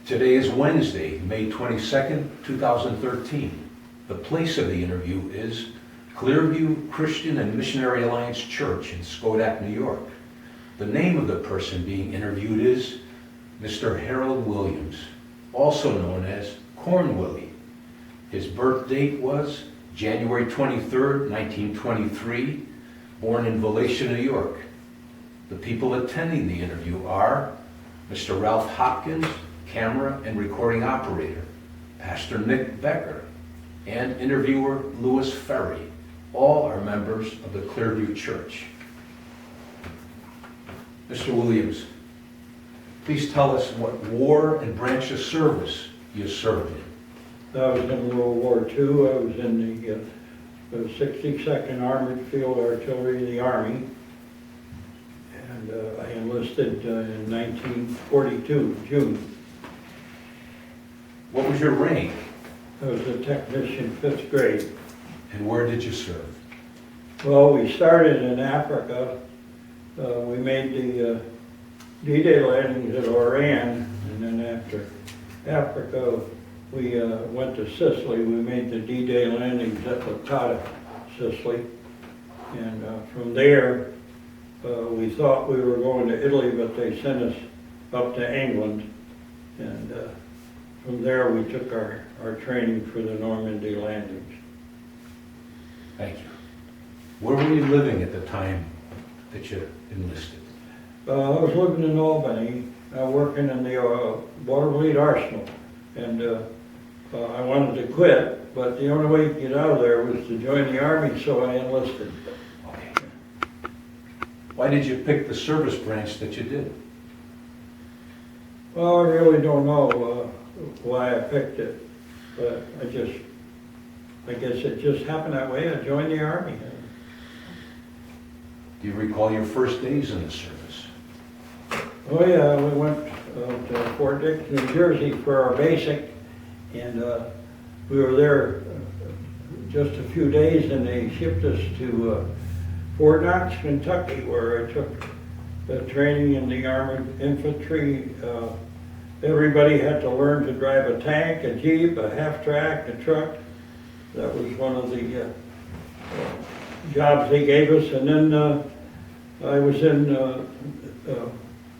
Today is Wednesday, May 22nd, 2013. The place of the interview is Clearview Christian and Missionary Alliance Church in Schodack, New York. The name of the person being interviewed is Mr. Harold Williams, also known as Corn Willie. His birth date was January 23rd, 1923, born in Valatia, New York. The people attending the interview are Mr. Ralph Hopkins, camera and recording operator, Pastor Nick Becker, and interviewer Louis Ferri. All are members of the Clearview Church. Mr. Williams, please tell us what war and branch of service you served in. I was in World War II. I was in the 62nd Armored Field Artillery of the Army, and I enlisted in 1942, June. What was your rank I was a technician, 5th grade. and where did you serve? Well, we started in Africa. We made the D-Day landings at Oran, and then after Africa, we went to Sicily. We made the D-Day landings at Licata, Sicily. And from there, we thought we were going to Italy, but they sent us up to England. And from there, we took our training for the Normandy landings. Thank you. Where were you living at the time that you enlisted? I was living in Albany, working in the WWII Arsenal. And I wanted to quit, but the only way to get out of there was to join the Army, so I enlisted. Okay. Why did you pick the service branch that you did? Well, I really don't know why I picked it, but I guess it just happened that way. I joined the Army. Do you recall your first days in the service? Oh yeah, we went to Fort Dix, New Jersey for our basic, and we were there just a few days, and they shipped us to Fort Knox, Kentucky, where I took the training in the armored infantry. Everybody had to learn to drive a tank, a jeep, a half-track, a truck. That was one of the jobs they gave us. And then I was in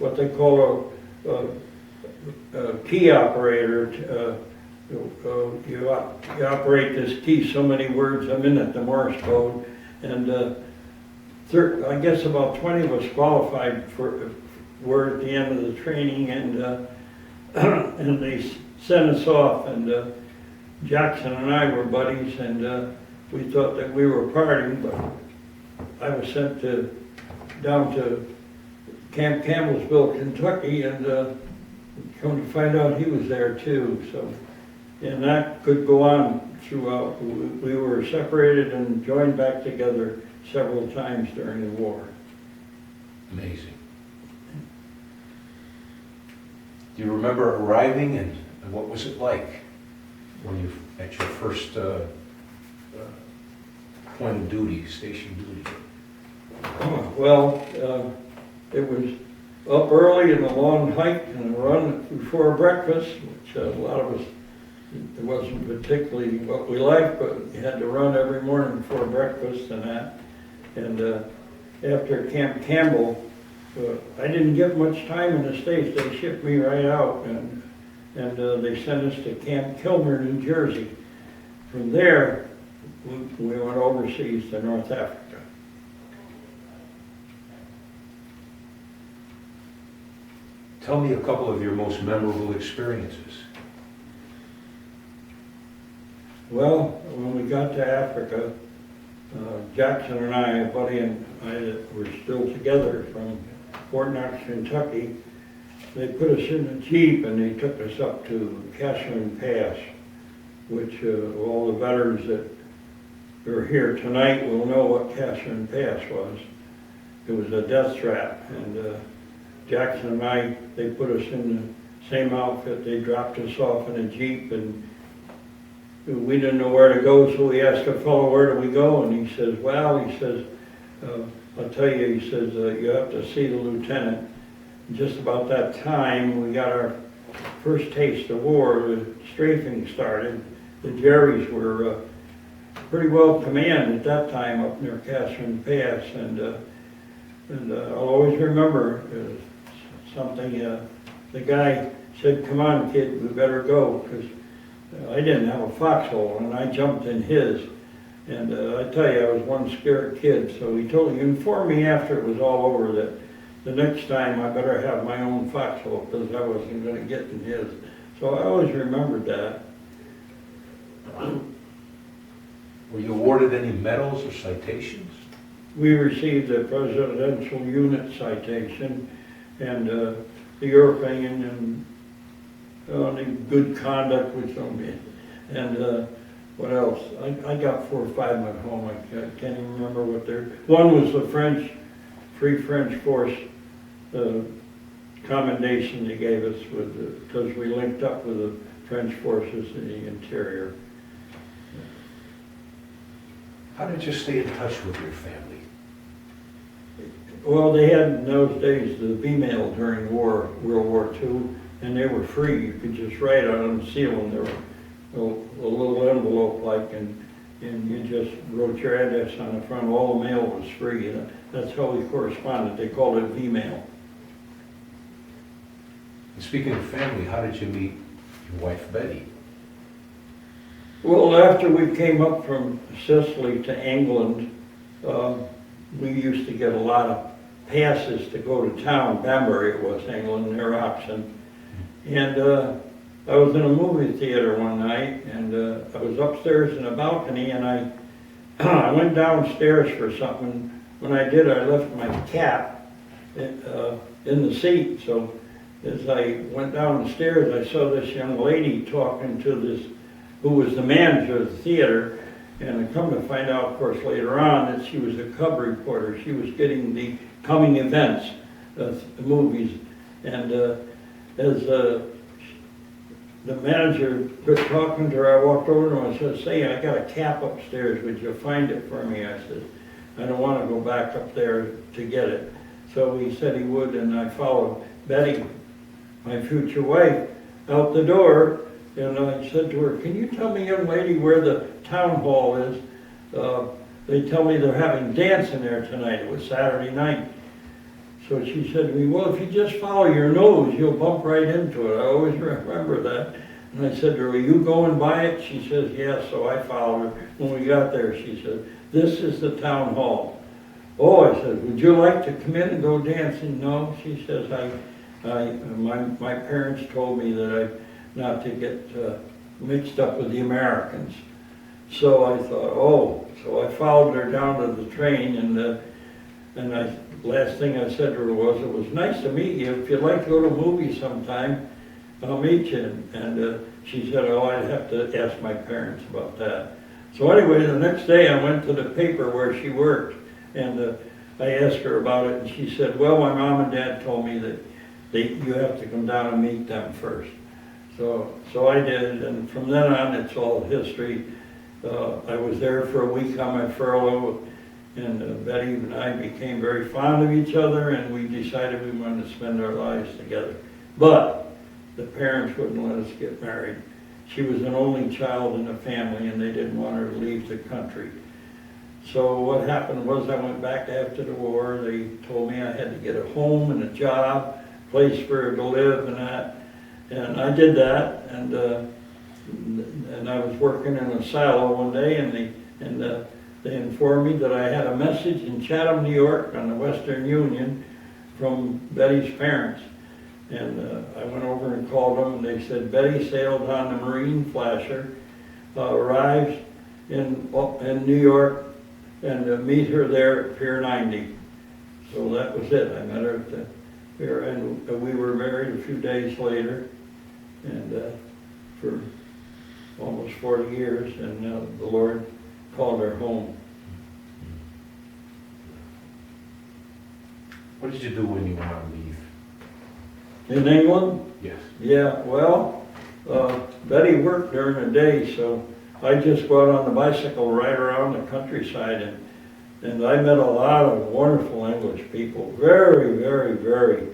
what they call a key operator. You operate this key so many words a minute, the Morse code. And I guess about 20 of us qualified were at the end of the training, and and they sent us off, and Jackson and I were buddies, and we thought that we were partying, but I was sent down to Camp Campbellsville, Kentucky, and come to find out he was there too. So, and that could go on throughout. We were separated and joined back together several times during the war. Amazing. Do you remember arriving, and what was it like when you at your first point of duty, station duty? Well, it was up early and a long hike and a run before breakfast, which a lot of us, it wasn't particularly what we liked, but you had to run every morning before breakfast and that. And after Camp Campbell, I didn't get much time in the States. They shipped me right out, and they sent us to Camp Kilmer, New Jersey. From there, we went overseas to North Africa. Tell me a couple of your most memorable experiences. Well, when we got to Africa, Jackson and I, a buddy and I that were still together from Fort Knox, Kentucky, they put us in a Jeep and they took us up to Cashman Pass, which all the veterans that are here tonight will know what Cashman Pass was. It was a death trap, and Jackson and I, they put us in the same outfit. They dropped us off in a Jeep, and we didn't know where to go, so we asked a fellow, where do we go? And he says, well, he says, I'll tell you, he says, you have to see the lieutenant. And just about that time, we got our first taste of war, the strafing started. The Jerrys were pretty well command at that time up near Catherine Pass, and I'll always remember something. The guy said, "Come on, kid, we better go," because I didn't have a foxhole, and I jumped in his. And I tell you, I was one scared kid, so he informed me after it was all over that the next time I better have my own foxhole, because I wasn't going to get in his. So I always remembered that. Were you awarded any medals or citations? We received a Presidential Unit citation and the European and good conduct with somebody. And what else? I got 4 or 5 at home. I can't even remember what they're. One was the Free French Force commendation they gave us because we linked up with the French forces in the interior. How did you stay in touch with your family? Well, they had in those days the V-mail during World War II, and they were free. You could just write on them, seal them. They were a little envelope like, and you just wrote your address on the front. All the mail was free. And that's how we corresponded. They called it V-mail. And speaking of family, how did you meet your wife, Betty? Well, after we came up from Sicily to England, we used to get a lot of passes to go to town. Banbury it was, England, near Oxon. And I was in a movie theater one night, and I was upstairs in a balcony, and I went downstairs for something. When I did, I left my cap in the seat. So as I went down the stairs, I saw this young lady talking to this, who was the manager of the theater. And I come to find out, of course, later on that she was a cub reporter. She was getting the coming events of the movies. And as the manager quit talking to her, I walked over to him and said, "Say, I got a cap upstairs. Would you find it for me?" I said, "I don't want to go back up there to get it." So he said he would, and I followed Betty, my future wife, out the door. And I said to her, "Can you tell me, young lady, where the town hall is? They tell me they're having dancing there tonight." It was Saturday night. So she said to me, "Well, if you just follow your nose, you'll bump right into it." I always remember that. And I said to her, "Are you going by it?" She says, "Yes." So I followed her. When we got there, she said, "This is the town hall." "Oh," I said, "would you like to come in and go dancing?" "No," she says, my parents told me that not to get mixed up with the Americans." So I thought, oh. So I followed her down to the train, and last thing I said to her was, "It was nice to meet you. If you'd like to go to a movie sometime, I'll meet you." And she said, "Oh, I'd have to ask my parents about that." So anyway, the next day I went to the paper where she worked, and I asked her about it, and she said, "Well, my mom and dad told me that you have to come down and meet them first." So I did, and from then on, it's all history. I was there for a week on my furlough, and Betty and I became very fond of each other, and we decided we wanted to spend our lives together. But the parents wouldn't let us get married. She was an only child in the family, and they didn't want her to leave the country. So what happened was I went back after the war. They told me I had to get a home and a job, place for her to live and that. And I did that, and I was working in a silo one day, and they informed me that I had a message in Chatham, New York, on the Western Union from Betty's parents. And I went over and called them, and they said, "Betty sailed on the Marine Flasher, arrives in New York, and meet her there at Pier 90. So that was it. I met her at the pier, and we were married a few days later, and for almost 40 years, and the Lord called her home. What did you do when you went on leave? In England? Yes. Yeah, well, Betty worked during the day, so I just go out on the bicycle right around the countryside, and I met a lot of wonderful English people. Very, very, very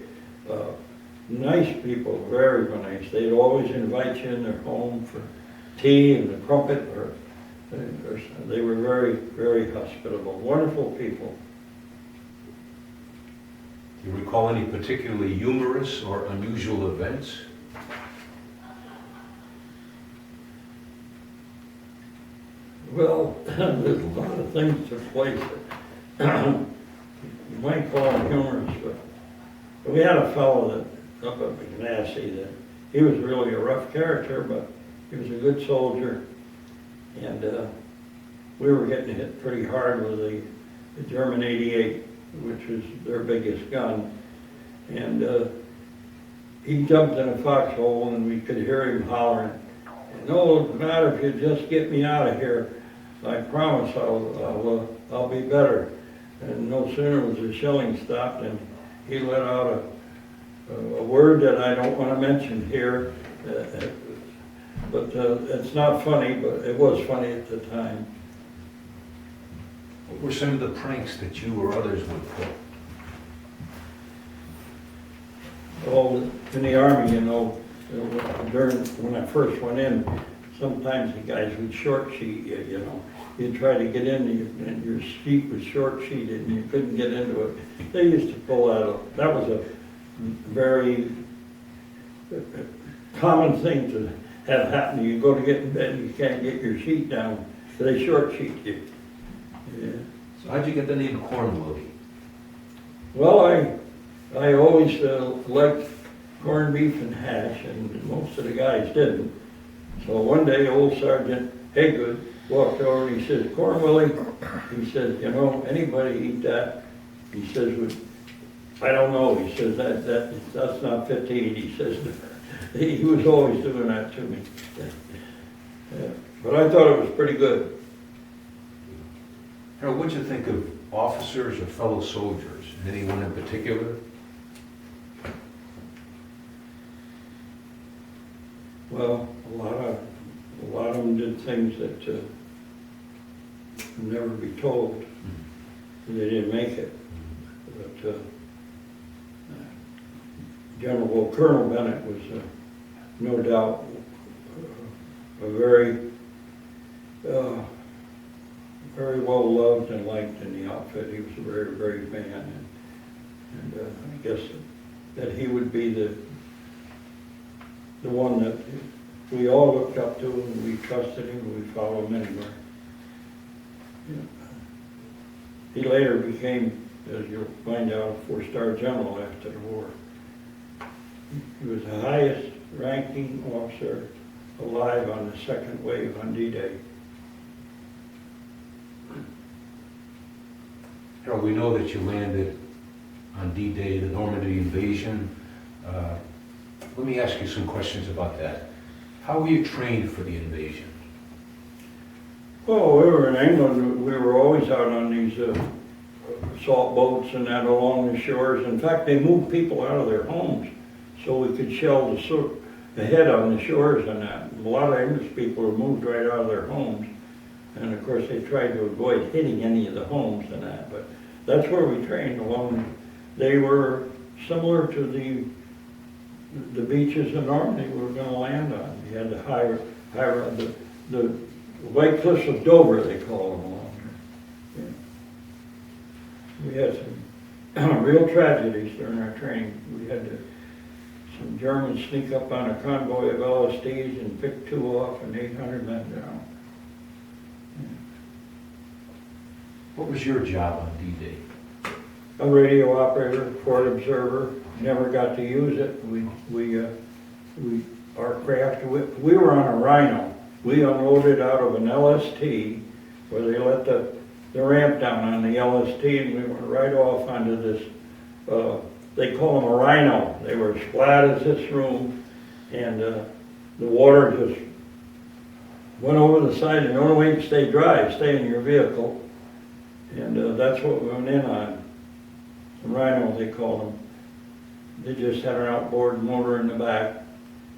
nice people, very nice. They'd always invite you in their home for tea and the crumpet, or they were very, very hospitable, wonderful people. Do you recall any particularly humorous or unusual events? Well, there's a lot of things took place that you might call them humorous, but we had a fellow that up at McNasty that he was really a rough character, but he was a good soldier, and we were getting hit pretty hard with the German 88, which was their biggest gun, and he jumped in a foxhole and we could hear him hollering, "No matter if you just get me out of here, I promise I'll be better." And no sooner was the shelling stopped and he let out a word that I don't want to mention here, but it's not funny, but it was funny at the time. What were some of the pranks that you or others would pull? Well, in the Army, you know, when I first went in, sometimes the guys would short sheet you, you know. You'd try to get in and your sheet was short sheeted and you couldn't get into it. They used to pull that. That was a very common thing to have happen. You go to get in bed and you can't get your sheet down, so they short sheet you. Yeah. So how'd you get the name Cornwillie? Well, I always liked corned beef and hash, and most of the guys didn't. So one day, old Sergeant Haygood walked over and he says, "Cornwillie," he says, "you know, anybody eat that?" He says, "I don't know." He says, that's not fit to eat. He says, he was always doing that to me. Yeah. But I thought it was pretty good. Harold, what'd you think of officers or fellow soldiers? Anyone in particular? Well, a lot of them did things that could never be told. They didn't make it. But Colonel Bennett was no doubt a very very well loved and liked in the outfit. He was a very brave man, and I guess that he would be the one that we all looked up to, and we trusted him, and we followed him anywhere. Yeah. He later became, as you'll find out, a 4-star general after the war. He was the highest ranking officer alive on the second wave on D-Day. Harold, we know that you landed on D-Day, the Normandy invasion. Let me ask you some questions about that. How were you trained for the invasion? Well, we were in England. We were always out on these assault boats and that along the shores. In fact, they moved people out of their homes so we could shell the head on the shores and that. A lot of English people were moved right out of their homes. And of course, they tried to avoid hitting any of the homes and that. But that's where we trained along. They were similar to the beaches in Normandy we were going to land on. You had the White Cliffs of Dover, they call them along there. Yeah. We had some real tragedies during our training. We had some Germans sneak up on a convoy of LSDs and pick 2 off and 800 men down. Yeah. What was your job on D-Day? A radio operator, port observer. Never got to use it. Our craft, we were on a Rhino. We unloaded out of an LST where they let the ramp down on the LST, and we went right off onto this, they call them a Rhino. They were as flat as this room, and the water just went over the side, and the only way to stay dry is stay in your vehicle. And that's what we went in on. The Rhino, they called them. They just had an outboard motor in the back,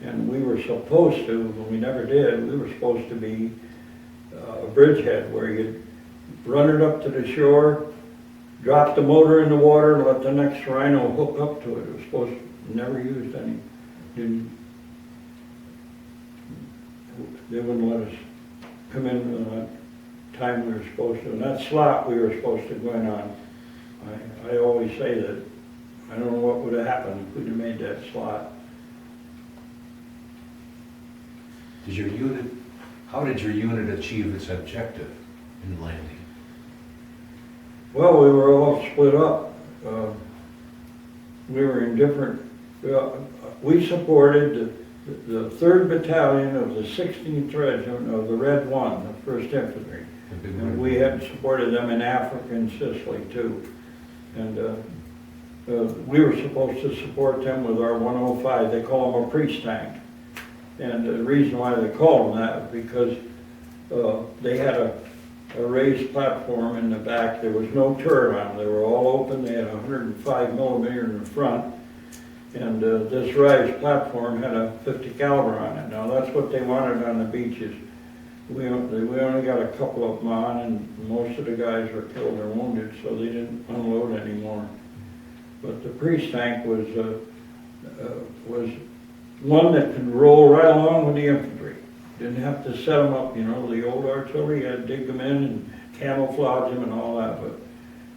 and we were supposed to, but we never did, we were supposed to be a bridgehead where you'd run it up to the shore, drop the motor in the water, and let the next Rhino hook up to it. It was supposed to never used any, didn't, they wouldn't let us come in on the time we were supposed to. And that slot we were supposed to go in on, I always say that I don't know what would have happened if we'd have made that slot. How did your unit achieve its objective in landing? Well, we were all split up. We were in different, we supported the 3rd Battalion of the 16th Regiment of the Red One, the 1st Infantry. And we had supported them in Africa and Sicily too. And we were supposed to support them with our 105, they call them a priest tank. And the reason why they call them that is because they had a raised platform in the back. There was no turret on them. They were all open. They had 105 millimeter in the front. And this raised platform had a 50 caliber on it. Now that's what they wanted on the beaches. We only got a couple of them on, and most of the guys were killed or wounded, so they didn't unload anymore. But the priest tank was one that could roll right along with the infantry. Didn't have to set them up, you know, the old artillery, you had to dig them in and camouflage them and all that, but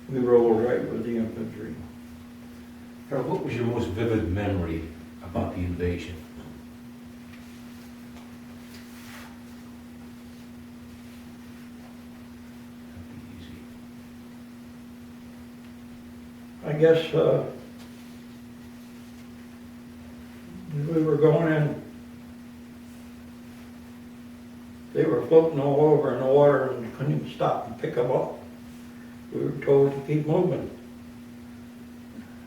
we rolled right with the infantry. Harold, what was your most vivid memory about the invasion? I guess we were going in, they were floating all over in the water and couldn't even stop and pick them up. We were told to keep moving.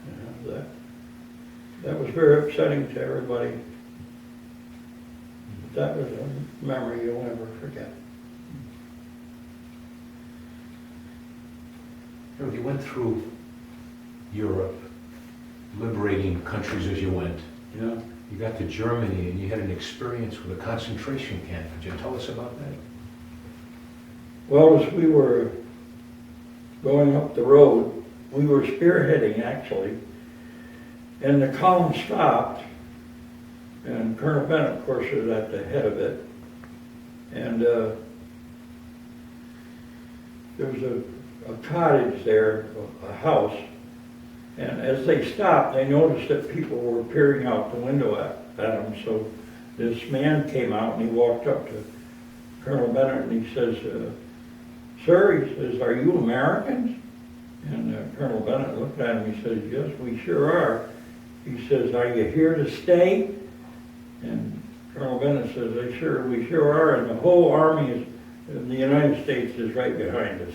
You know, that was very upsetting to everybody. That was a memory you'll never forget. Harold, you went through Europe, liberating countries as you went. Yeah. You got to Germany and you had an experience with a concentration camp. Could you tell us about that? Well, as we were going up the road, we were spearheading actually, and the column stopped, and Colonel Bennett, of course, was at the head of it, and there was a cottage there, a house, and as they stopped, they noticed that people were peering out the window at them. So this man came out and he walked up to Colonel Bennett and he says, "Sir," he says, "are you Americans?" And Colonel Bennett looked at him, he says, "Yes, we sure are." He says, "Are you here to stay?" And Colonel Bennett says, we sure are, and the whole army of the United States is right behind us."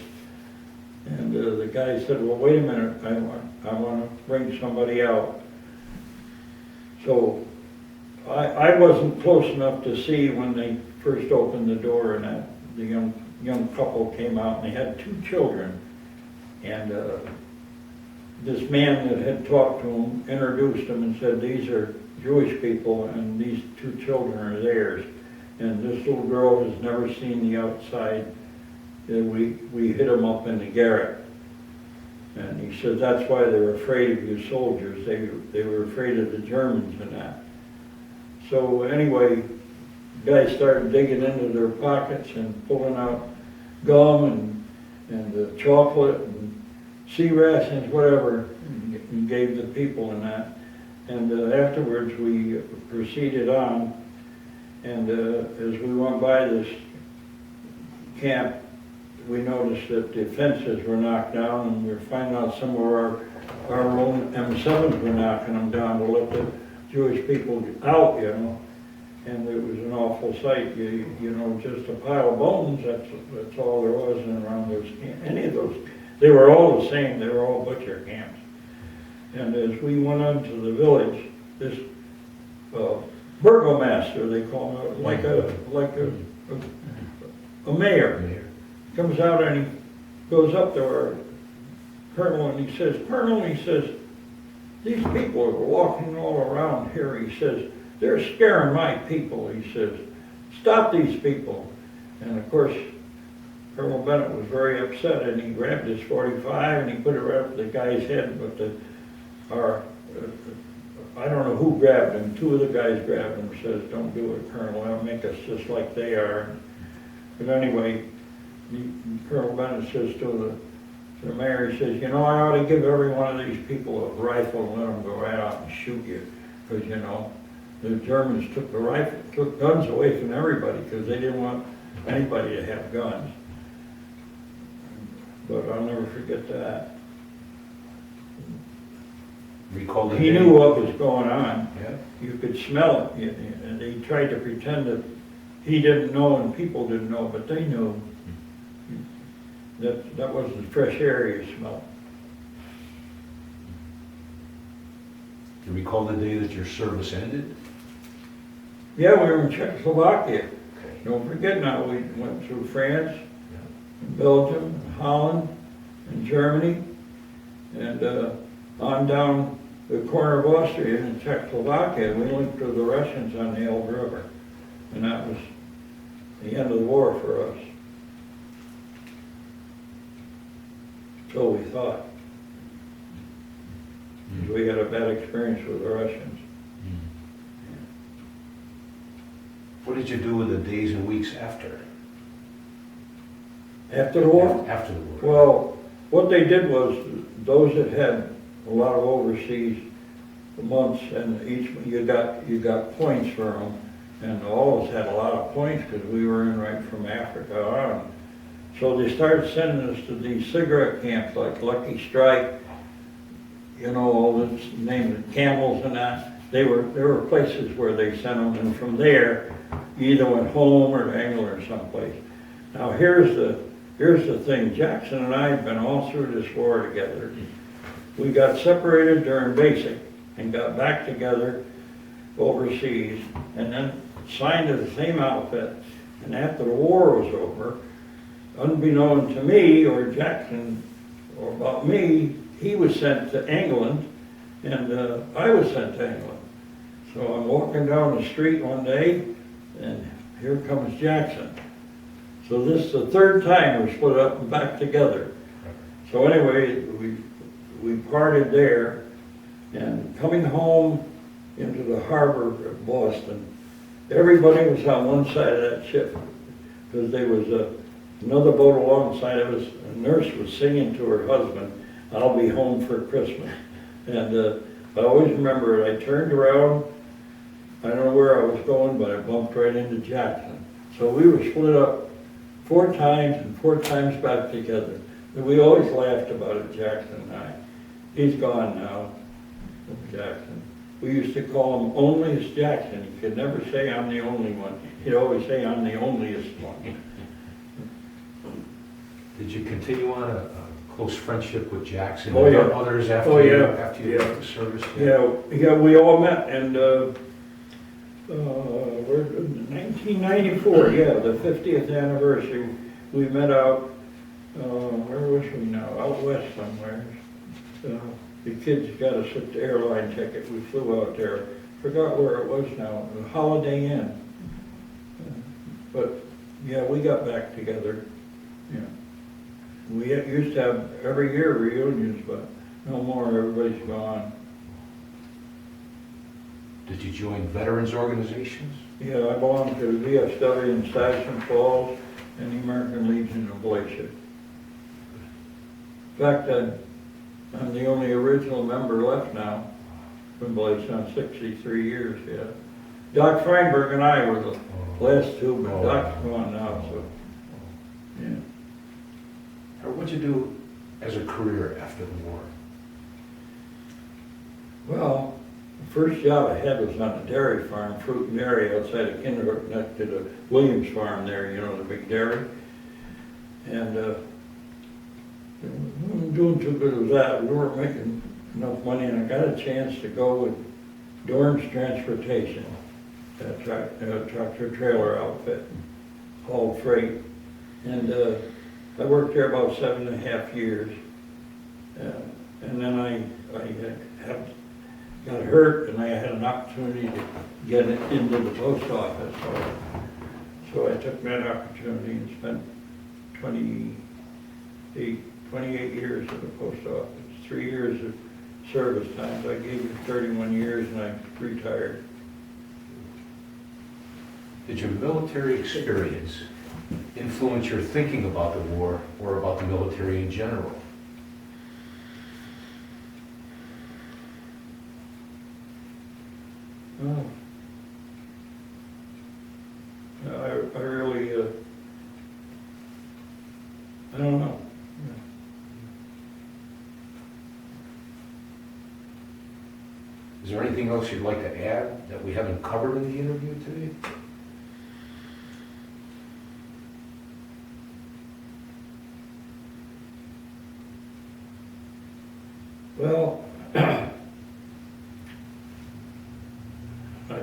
And the guy said, "Well, wait a minute, I want to bring somebody out." So I wasn't close enough to see when they first opened the door, and the young couple came out, and they had 2 children. And this man that had talked to them introduced them and said, "These are Jewish people, and these 2 children are theirs. And this little girl has never seen the outside. We hid them up in the garret." And he said, "That's why they're afraid of you soldiers. They were afraid of the Germans and that." So anyway, guys started digging into their pockets and pulling out gum and chocolate and sea rations, whatever, and gave the people and that. And afterwards we proceeded on, and as we went by this camp, we noticed that the fences were knocked down, and we were finding out some of our own M7s were knocking them down to let the Jewish people out, you know. And it was an awful sight, you know, just a pile of bones, that's all there was around those camps. Any of those, they were all the same, they were all butcher camps. And as we went onto the village, this burgomaster, they call him, like a mayor, comes out and he goes up to our colonel and he says, "Colonel," he says, "these people are walking all around here," he says, "they're scaring my people," he says, "stop these people." And of course, Colonel Bennett was very upset, and he grabbed his I don't know who grabbed him, two of the guys grabbed him, says, don't do it, Colonel, that'll make us just like they are. But anyway, Colonel Bennett says to the mayor, he says, you know, I ought to give every one of these people a rifle and let them go right out and shoot you. Because, you know, the Germans took guns away from everybody because they didn't want anybody to have guns. But I'll never forget that. Recall the He day- knew what was going on. Yeah. You could smell it, and he tried to pretend that he didn't know and people didn't know, but they knew. That wasn't fresh air you smelled. Do you recall the day that your service ended? Yeah, we were in Czechoslovakia. Okay. Don't forget now, we went through France, Yeah. and Belgium, and Holland, and Germany, and on down the corner of Austria and Czechoslovakia. We linked with the Russians on the Elbe River. And that was the end of the war for us. So we thought. We had a bad experience with the Russians. What did you do in the days and weeks after? After the war? After the war. Well, what they did was, those that had a lot of overseas months, and each, you got points for them, and all of us had a lot of points because we were in right from Africa on. So they started sending us to these cigarette camps like Lucky Strike, you know, all this name, Camels and that. There were places where they sent them, and from there, you either went home or to England or someplace. Now here's the thing, Jackson and I had been all through this war together. We got separated during basic and got back together overseas and then signed to the same outfit. And after the war was over, unbeknown to me or Jackson or about me, he was sent to England and I was sent to England. So I'm walking down the street one day and here comes Jackson. So this is the third time we're split up and back together. So anyway, we parted there, and coming home into the harbor of Boston, everybody was on one side of that ship, because there was another boat alongside of us. A nurse was singing to her husband, "I'll be home for Christmas." And I always remember it. I turned around, I don't know where I was going, but I bumped right into Jackson. So we were split up 4 times and 4 times back together. And we always laughed about it, Jackson and I. He's gone now, Jackson. We used to call him Onlyest Jackson. He could never say I'm the only one. He'd always say I'm the onlyest one. Did you continue on a close friendship with Jackson Oh, and yeah. others after Oh, yeah. after you left the service? Yeah, we all met, and we're in 1994, yeah, the 50th anniversary. We met out, where was we now? Out west somewhere. The kids got us at the airline ticket. We flew out there. Forgot where it was now. The Holiday Inn. But yeah, we got back together. Yeah. We used to have every year reunions, but no more. Everybody's gone. Did you join veterans organizations? Yeah, I belong to the VFW in Stuyvesant Falls and the American Legion of Glacier. In fact, I'm the only original member left now. Been Glacier on 63 years, yeah. Doc Feinberg and I were the last two, but Doc's gone now, so, yeah. What'd you do as a career after the war? Well, the first job I had was on a dairy farm, fruit and dairy, outside of Kinderhook, next to the Williams farm there, you know, the big dairy. And we weren't doing too good with that. We weren't making enough money, and I got a chance to go with Dorn's Transportation, that tractor trailer outfit, hauled freight. And I worked there about 7.5 years. And then I got hurt, and I had an opportunity to get into the post office. So I took that opportunity and spent 28 years at the post office, 3 years of service times. I gave you 31 years and I retired. Did your military experience influence your thinking about the war or about the military in general? Oh. I really, I don't know. Is there anything else you'd like to add that we haven't covered in the interview today? Well, I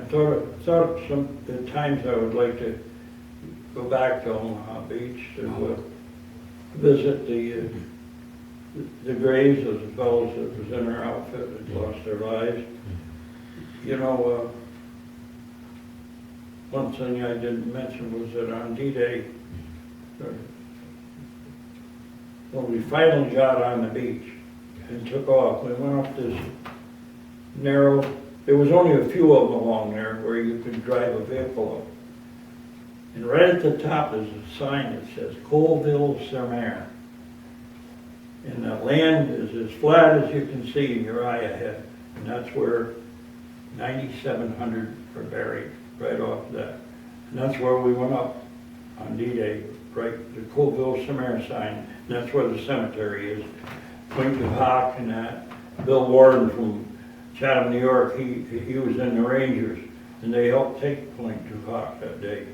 thought some at times I would like to go back to Omaha Beach to visit the graves of the fellows that was in our outfit that lost their lives. You know, one thing I didn't mention was that on D-Day, when we finally got on the beach and took off, we went up this narrow, there was only a few of them along there where you could drive a vehicle up. And right at the top is a sign that says Colville-sur-Mer. And the land is as flat as you can see in your eye ahead. And that's where 9,700 are buried, right off that. And that's where we went up on D-Day, right, the Colville-sur-Mer sign. And that's where the cemetery is. Point du Hoc and that. Bill Warden from Chatham, New York, he was in the Rangers. And they helped take Point du Hoc that day.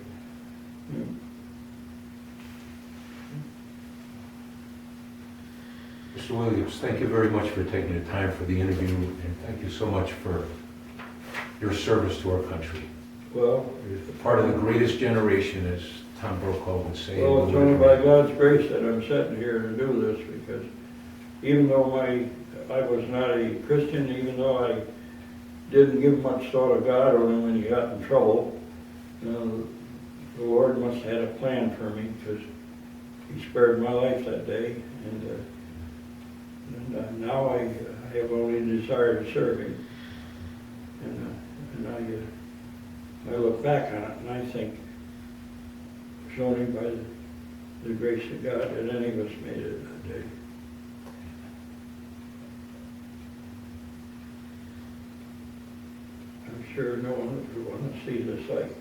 Mr. Williams, thank you very much for taking the time for the interview, and thank you so much for your service to our country. Well, You're part of the greatest generation, as Tom Brokaw would say. well, it's only by God's grace that I'm sitting here to do this, because even though I was not a Christian, even though I didn't give much thought of God, only when you got in trouble, the Lord must have had a plan for me, because He spared my life that day, and now I have only a desire to serve Him. And I look back on it and I think it's only by the grace of God that any of us made it that day. I'm sure no one would want to see the sight.